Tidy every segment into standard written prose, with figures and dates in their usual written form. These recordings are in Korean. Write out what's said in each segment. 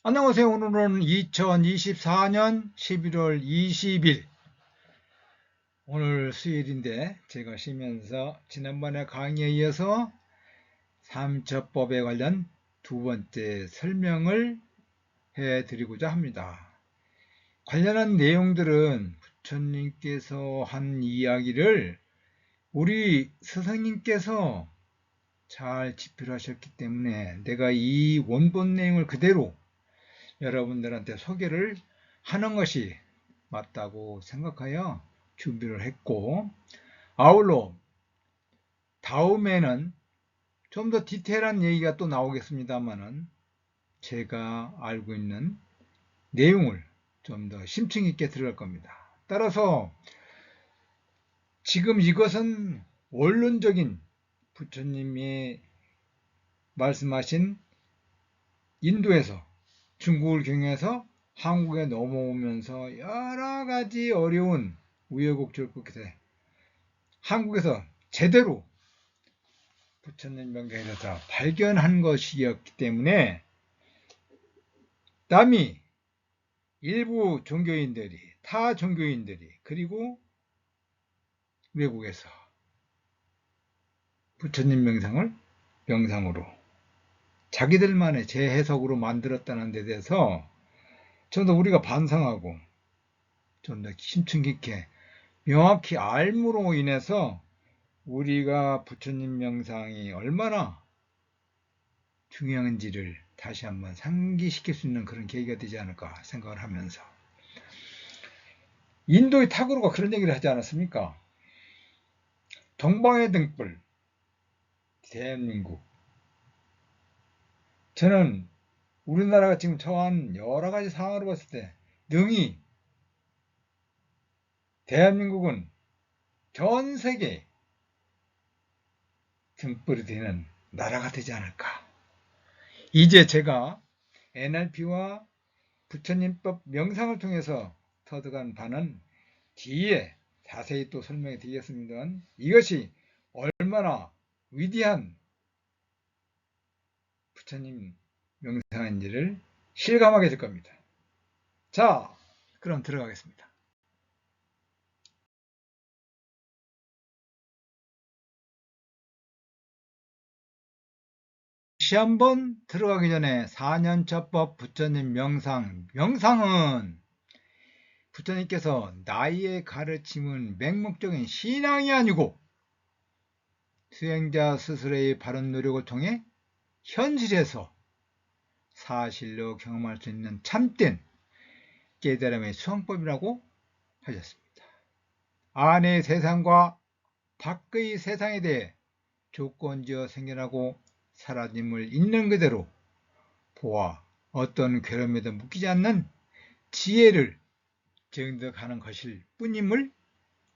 안녕하세요. 오늘은 2024년 11월 20일, 오늘 수요일인데 제가 쉬면서 지난번에 강의에 이어서 삼처법에 관련 두 번째 설명을 해드리고자 합니다. 관련한 내용들은 부처님께서 한 이야기를 우리 스승님께서 잘 집필하셨기 때문에 내가 이 원본 내용을 그대로 여러분들한테 소개를 하는 것이 맞다고 생각하여 준비를 했고, 아울러 다음에는 좀 더 디테일한 얘기가 또 나오겠습니다만은 제가 알고 있는 내용을 좀 더 심층 있게 들어갈 겁니다. 따라서 지금 이것은 원론적인 부처님이 말씀하신 인도에서 중국을 경유해서 한국에 넘어오면서 여러 가지 어려운 우여곡절 끝에 한국에서 제대로 부처님 명경에서 발견한 것이었기 때문에 남이 일부 종교인들이, 타 종교인들이, 그리고 외국에서 부처님 명상을 명상으로 자기들만의 재해석으로 만들었다는 데 대해서 좀 더 우리가 반성하고 좀 더 심층 깊게 명확히 알므로 인해서 우리가 부처님 명상이 얼마나 중요한지를 다시 한번 상기시킬 수 있는 그런 계기가 되지 않을까 생각을 하면서, 인도의 탁으로가 그런 얘기를 하지 않았습니까? 동방의 등불, 대한민국. 저는 우리나라가 지금 처한 여러 가지 상황으로 봤을 때 능히 대한민국은 전 세계 등불이 되는 나라가 되지 않을까. 이제 제가 NLP와 부처님법 명상을 통해서 터득한 바는 뒤에 자세히 또 설명해 드리겠습니다만, 이것이 얼마나 위대한 부처님 명상인지를 실감하게 될 겁니다. 자, 그럼 들어가겠습니다. 다시 한번 들어가기 전에 4년차법 부처님 명상은 부처님께서 나의 가르침은 맹목적인 신앙이 아니고 수행자 스스로의 바른 노력을 통해 현실에서 사실로 경험할 수 있는 참된 깨달음의 수행법이라고 하셨습니다. 안의 세상과 밖의 세상에 대해 조건지어 생겨나고 사라짐을 있는 그대로 보아 어떤 괴로움에도 묶이지 않는 지혜를 정득하는 것일 뿐임을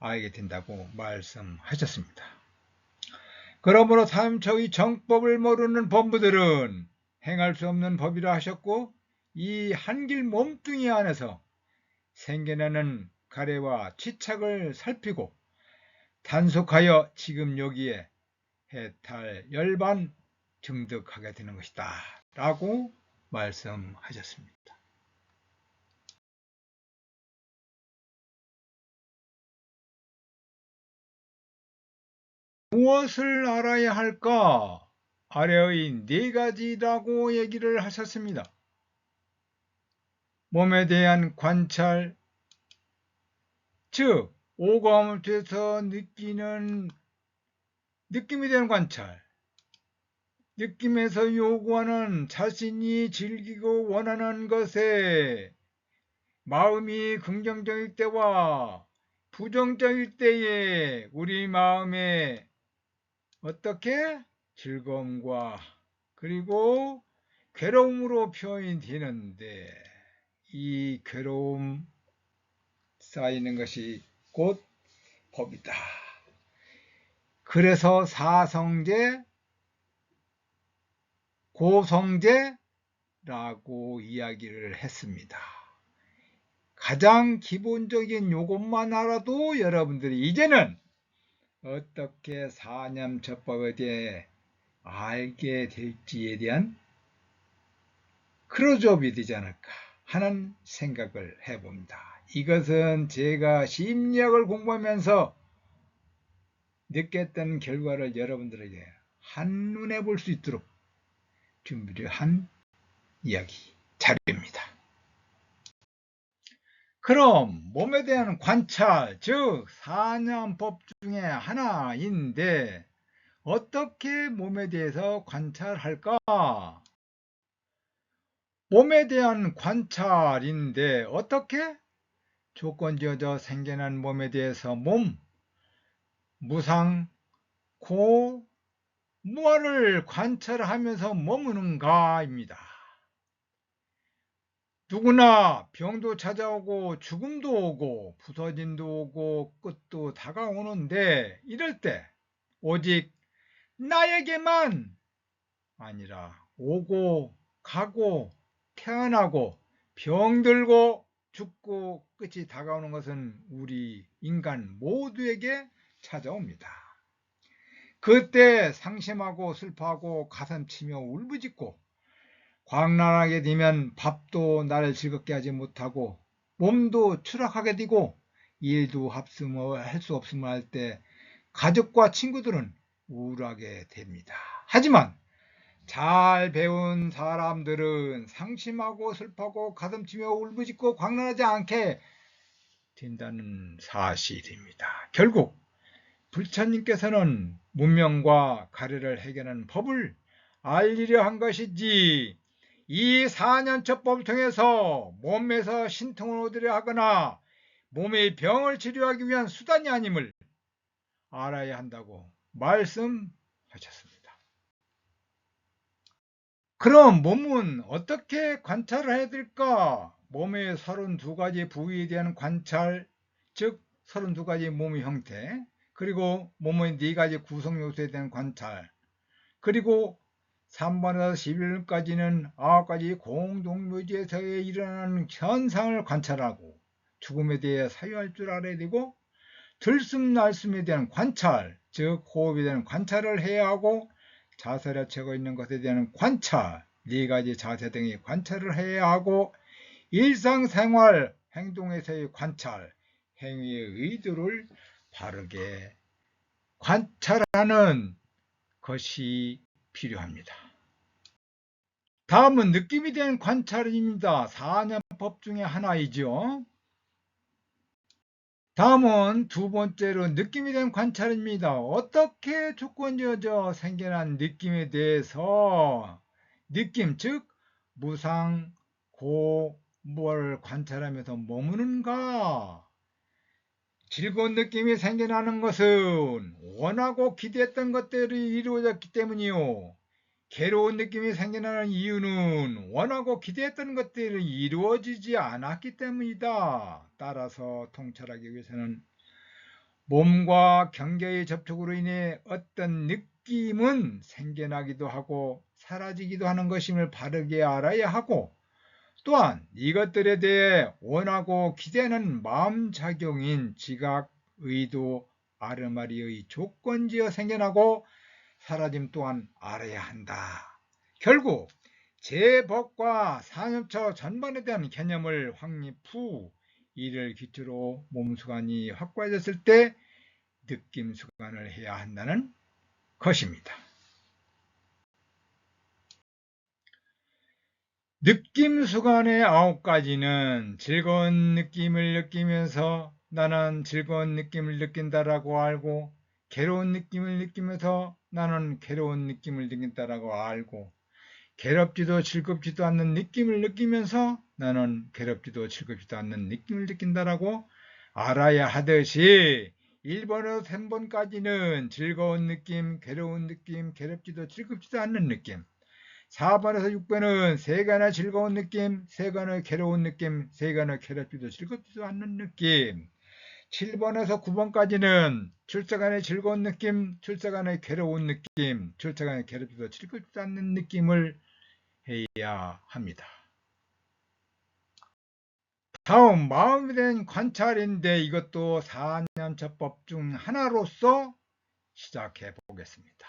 알게 된다고 말씀하셨습니다. 그러므로 삼처의 정법을 모르는 범부들은 행할 수 없는 법이라 하셨고, 이 한길 몸뚱이 안에서 생겨나는 가래와 치착을 살피고 단속하여 지금 여기에 해탈 열반 증득하게 되는 것이다 라고 말씀하셨습니다. 무엇을 알아야 할까? 아래의 네 가지라고 얘기를 하셨습니다. 몸에 대한 관찰, 즉 오감을 통해서 느끼는 느낌에 대한 관찰, 느낌에서 요구하는 자신이 즐기고 원하는 것에 마음이 긍정적일 때와 부정적일 때에 우리 마음에 어떻게 즐거움과 그리고 괴로움으로 표현이 되는데, 이 괴로움 쌓이는 것이 곧 법이다. 그래서 사성제, 고성제라고 이야기를 했습니다. 가장 기본적인 요것만 알아도 여러분들이 이제는 어떻게 사념처법에 대해 알게 될지에 대한 크로즈업이 되지 않을까 하는 생각을 해봅니다. 이것은 제가 심리학을 공부하면서 느꼈던 결과를 여러분들에게 한눈에 볼 수 있도록 준비를 한 이야기 자료입니다. 그럼 몸에 대한 관찰, 즉 사냥법 중에 하나인데 어떻게 몸에 대해서 관찰할까? 몸에 대한 관찰인데 어떻게? 조건지어져 생겨난 몸에 대해서 몸, 무상, 고, 무엇을 관찰하면서 머무는가입니다. 누구나 병도 찾아오고 죽음도 오고 부서짐도 오고 끝도 다가오는데 이럴 때 오직 나에게만 아니라 오고 가고 태어나고 병들고 죽고 끝이 다가오는 것은 우리 인간 모두에게 찾아옵니다. 그때 상심하고 슬퍼하고 가슴치며 울부짖고 광란하게 되면 밥도 나를 즐겁게 하지 못하고 몸도 추락하게 되고 일도 할 수 없음을 할 때 가족과 친구들은 우울하게 됩니다. 하지만 잘 배운 사람들은 상심하고 슬퍼하고 가슴치며 울부짖고 광란하지 않게 된다는 사실입니다. 결국 불처님께서는 문명과 가래를 해결하는 법을 알리려 한 것이지 이 4년첩법을 통해서 몸에서 신통을 얻으려 하거나 몸의 병을 치료하기 위한 수단이 아님을 알아야 한다고 말씀하셨습니다. 그럼 몸은 어떻게 관찰을 해야 될까? 몸의 32가지 부위에 대한 관찰, 즉 32가지 몸의 형태, 그리고 몸의 4가지 구성 요소에 대한 관찰, 그리고 3번에서 11까지는 9가지 공동묘지에서 일어나는 현상을 관찰하고 죽음에 대해 사유할 줄 알아야 되고 들숨날숨에 대한 관찰, 즉 호흡에 대한 관찰을 해야 하고 자세를 채고 있는 것에 대한 관찰, 4가지 자세 등의 관찰을 해야 하고 일상생활 행동에서의 관찰, 행위의 의도를 바르게 관찰하는 것이 필요합니다. 다음은 느낌에 대한 관찰입니다. 4년법 중에 하나이죠. 다음은 두 번째로 느낌에 대한 관찰입니다. 어떻게 조건지어져 생겨난 느낌에 대해서 느낌, 즉 무상, 고, 무엇을 관찰하면서 머무는가? 즐거운 느낌이 생겨나는 것은 원하고 기대했던 것들이 이루어졌기 때문이요. 괴로운 느낌이 생겨나는 이유는 원하고 기대했던 것들이 이루어지지 않았기 때문이다. 따라서 통찰하기 위해서는 몸과 경계의 접촉으로 인해 어떤 느낌은 생겨나기도 하고 사라지기도 하는 것임을 바르게 알아야 하고 또한 이것들에 대해 원하고 기대하는 마음작용인 지각, 의도, 아르마리의 조건지어 생겨나고 사라짐 또한 알아야 한다. 결국 제법과 산업처 전반에 대한 개념을 확립 후 이를 기초로 몸수관이 확고해졌을 때 느낌수관을 해야 한다는 것입니다. 느낌수관의 9가지는 즐거운 느낌을 느끼면서 나는 즐거운 느낌을 느낀다라고 알고 괴로운 느낌을 느끼면서 나는 괴로운 느낌을 느낀다라고 알고 괴롭지도 즐겁지도 않는 느낌을 느끼면서 나는 괴롭지도 즐겁지도 않는 느낌을 느낀다라고 알아야 하듯이 1번에서 3번까지는 즐거운 느낌, 괴로운 느낌, 괴롭지도 즐겁지도 않는 느낌 4번에서 6번은 세간의 즐거운 느낌, 세간의 괴로운 느낌, 세간의 괴롭지도 즐겁지도 않는 느낌 7번에서 9번까지는 출세간의 즐거운 느낌, 출세간의 괴로운 느낌, 출세간의 괴롭지도 즐겁지도 않는 느낌을 해야 합니다. 다음 마음에 대한 관찰인데 이것도 4년첩법 중 하나로서 시작해 보겠습니다.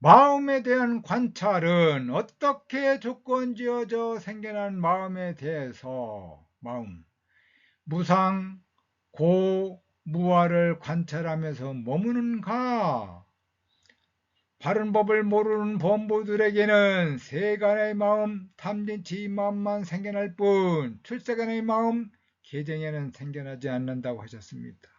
마음에 대한 관찰은 어떻게 조건지어져 생겨난 마음에 대해서 무상, 고, 무아를 관찰하면서 머무는가? 바른 법을 모르는 범부들에게는 세간의 마음, 탐진치 마음만 생겨날 뿐 출세간의 마음, 개정에는 생겨나지 않는다고 하셨습니다.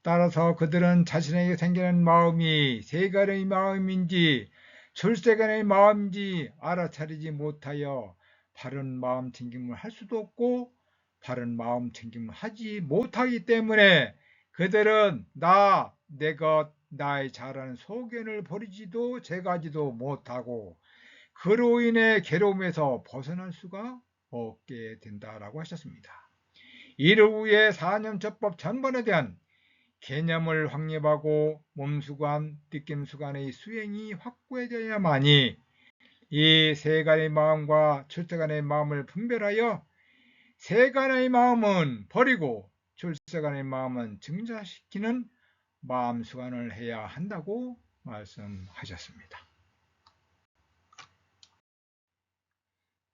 따라서 그들은 자신에게 생기는 마음이 세간의 마음인지 출세간의 마음인지 알아차리지 못하여 바른 마음 챙김을 할 수도 없고 바른 마음 챙김을 하지 못하기 때문에 그들은 내 것, 나의 잘하는 소견을 버리지도 제가지도 못하고 그로 인해 괴로움에서 벗어날 수가 없게 된다라고 하셨습니다. 이를 위해 사념처법 전반에 대한 개념을 확립하고 몸수관, 느낌수관의 수행이 확고해져야만이 이 세간의 마음과 출세간의 마음을 분별하여 세간의 마음은 버리고 출세간의 마음은 증자시키는 마음수관을 해야 한다고 말씀하셨습니다.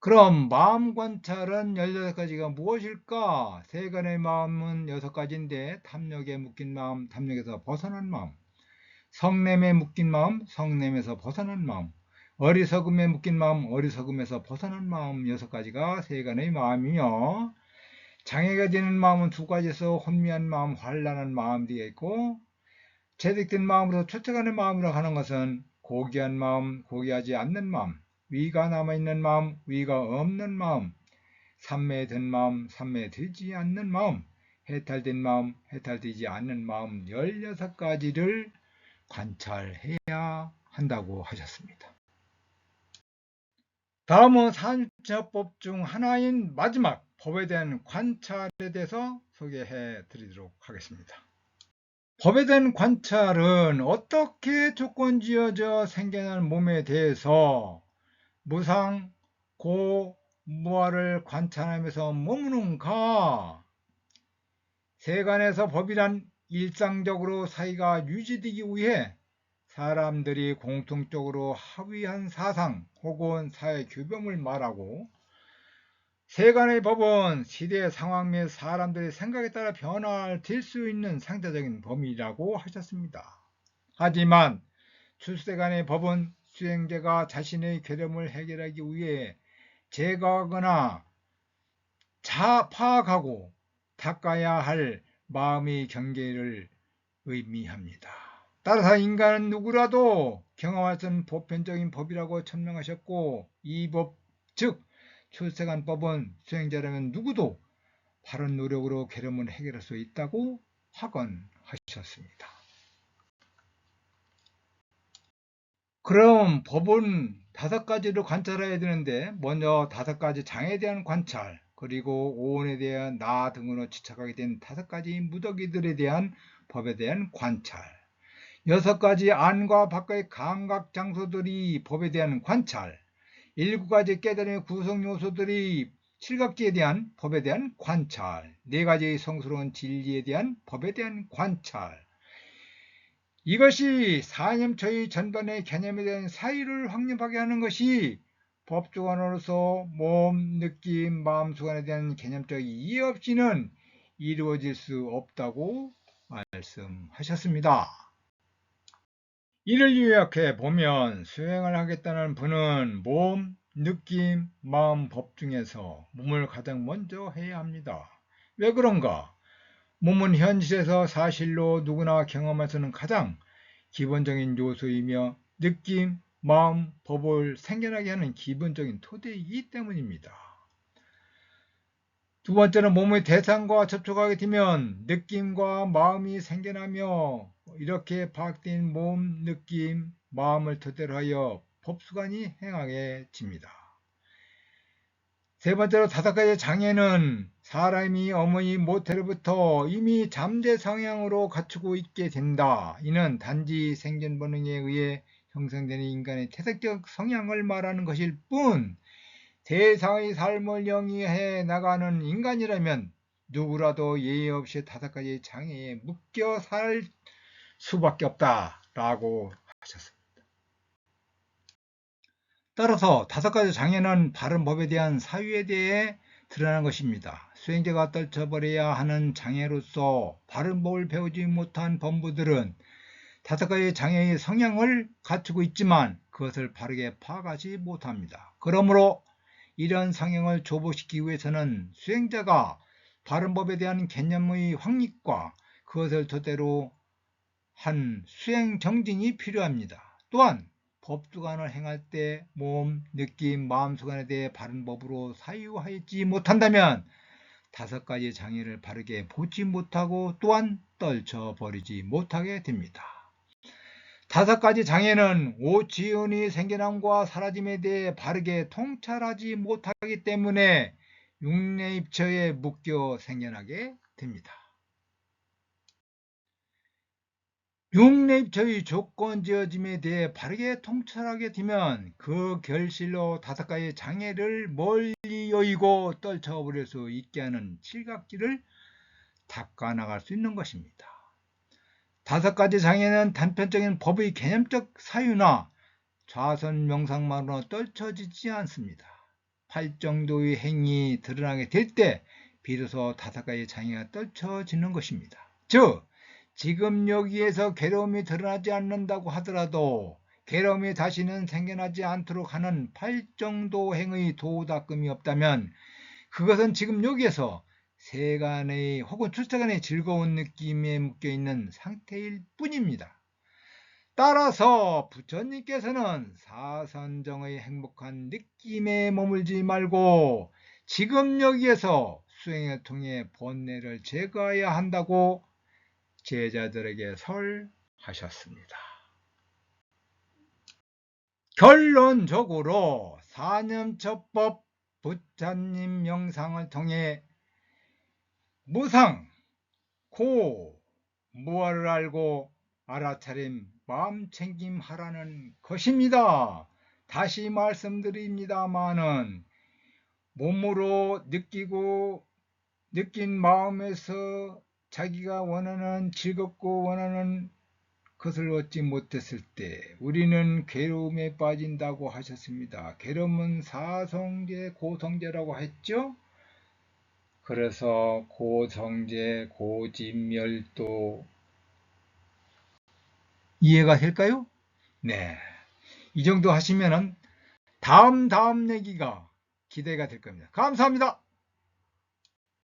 그럼 마음 관찰은 16가지가 무엇일까? 세간의 마음은 6가지인데 탐욕에 묶인 마음, 탐욕에서 벗어난 마음, 성냄에 묶인 마음, 성냄에서 벗어난 마음, 어리석음에 묶인 마음, 어리석음에서 벗어난 마음 6가지가 세간의 마음이며 장애가 되는 마음은 2가지에서 혼미한 마음, 환란한 마음 되어 있고 체득된 마음으로 쫓아가는 마음이라고 하는 것은 고귀한 마음, 고귀하지 않는 마음, 위가 남아있는 마음, 위가 없는 마음, 삼매된 마음, 삼매되지 않는 마음, 해탈된 마음, 해탈되지 않는 마음 16가지를 관찰해야 한다고 하셨습니다. 다음은 산유처법 중 하나인 마지막 법에 대한 관찰에 대해서 소개해 드리도록 하겠습니다. 법에 대한 관찰은 어떻게 조건지어져 생겨난 몸에 대해서 무상, 고, 무아를 관찰하면서 머무는가? 세간에서 법이란 일상적으로 사이가 유지되기 위해 사람들이 공통적으로 합의한 사상 혹은 사회 규범을 말하고 세간의 법은 시대 상황 및 사람들의 생각에 따라 변화될 수 있는 상대적인 범위라고 하셨습니다. 하지만 출세간의 법은 수행자가 자신의 괴로움을 해결하기 위해 제거하거나 파악하고 닦아야 할 마음의 경계를 의미합니다. 따라서 인간은 누구라도 경험할 수 있는 보편적인 법이라고 천명하셨고 이 법, 즉 출세간법은 수행자라면 누구도 바른 노력으로 괴로움을 해결할 수 있다고 확언하셨습니다. 그럼 법은 5가지로 관찰해야 되는데 먼저 5가지 장애에 대한 관찰, 그리고 오온에 대한 나 등으로 지착하게 된 5가지 무더기들에 대한 법에 대한 관찰, 6가지 안과 밖의 감각 장소들이 법에 대한 관찰, 7가지 깨달음의 구성 요소들이 칠각지에 대한 법에 대한 관찰, 4가지 성스러운 진리에 대한 법에 대한 관찰, 이것이 사념처의 전반의 개념에 대한 사이를 확립하게 하는 것이 법주관으로서 몸, 느낌, 마음 수관에 대한 개념적 이해 없이는 이루어질 수 없다고 말씀하셨습니다. 이를 요약해 보면 수행을 하겠다는 분은 몸, 느낌, 마음 법 중에서 몸을 가장 먼저 해야 합니다. 왜 그런가? 몸은 현실에서 사실로 누구나 경험할 수 있는 가장 기본적인 요소이며 느낌, 마음, 법을 생겨나게 하는 기본적인 토대이기 때문입니다. 두 번째는 몸의 대상과 접촉하게 되면 느낌과 마음이 생겨나며 이렇게 파악된 몸, 느낌, 마음을 토대로 하여 법수관이 행하게 됩니다. 세 번째로 5가지 장애는 사람이 어머니 모태로부터 이미 잠재 성향으로 갖추고 있게 된다. 이는 단지 생존 본능에 의해 형성되는 인간의 태생적 성향을 말하는 것일 뿐 세상의 삶을 영위해 나가는 인간이라면 누구라도 예의 없이 5가지 장애에 묶여 살 수밖에 없다라고 하셨습니다. 따라서 5가지 장애는 바른 법에 대한 사유에 대해 드러난 것입니다. 수행자가 떨쳐버려야 하는 장애로서 바른 법을 배우지 못한 범부들은 5가지 장애의 성향을 갖추고 있지만 그것을 바르게 파악하지 못합니다. 그러므로 이런 성향을 조복시키기 위해서는 수행자가 바른 법에 대한 개념의 확립과 그것을 토대로 한 수행 정진이 필요합니다. 또한 법주간을 행할 때 몸, 느낌, 마음수간에 대해 바른 법으로 사유하지 못한다면 5가지 장애를 바르게 보지 못하고 또한 떨쳐버리지 못하게 됩니다. 5가지 장애는 오지연이 생겨남과 사라짐에 대해 바르게 통찰하지 못하기 때문에 육내입처에 묶여 생겨나게 됩니다. 육내입처의 조건지어짐에 대해 바르게 통찰하게 되면 그 결실로 5가지 장애를 멀리 여의고 떨쳐버릴 수 있게 하는 칠각지를 닦아나갈 수 있는 것입니다. 5가지 장애는 단편적인 법의 개념적 사유나 좌선 명상만으로 떨쳐지지 않습니다. 8정도의 행위 드러나게 될 때 비로소 5가지 장애가 떨쳐지는 것입니다. 즉 지금 여기에서 괴로움이 드러나지 않는다고 하더라도 괴로움이 다시는 생겨나지 않도록 하는 8정도 행의 도닦음이 없다면 그것은 지금 여기에서 세간의 혹은 출세간의 즐거운 느낌에 묶여있는 상태일 뿐입니다. 따라서 부처님께서는 사선정의 행복한 느낌에 머물지 말고 지금 여기에서 수행을 통해 번뇌를 제거해야 한다고 제자들에게 설하셨습니다. 결론적으로 사념처법 부처님 명상을 통해 무상, 고, 무아를 알고 알아차림, 마음챙김 하라는 것입니다. 다시 말씀드립니다마는 몸으로 느끼고 느낀 마음에서 자기가 원하는 즐겁고 원하는 것을 얻지 못했을 때 우리는 괴로움에 빠진다고 하셨습니다. 괴로움은 사성제, 고성제라고 했죠. 그래서 고성제, 고진멸도 이해가 될까요? 네, 이 정도 하시면은 다음 얘기가 기대가 될 겁니다. 감사합니다.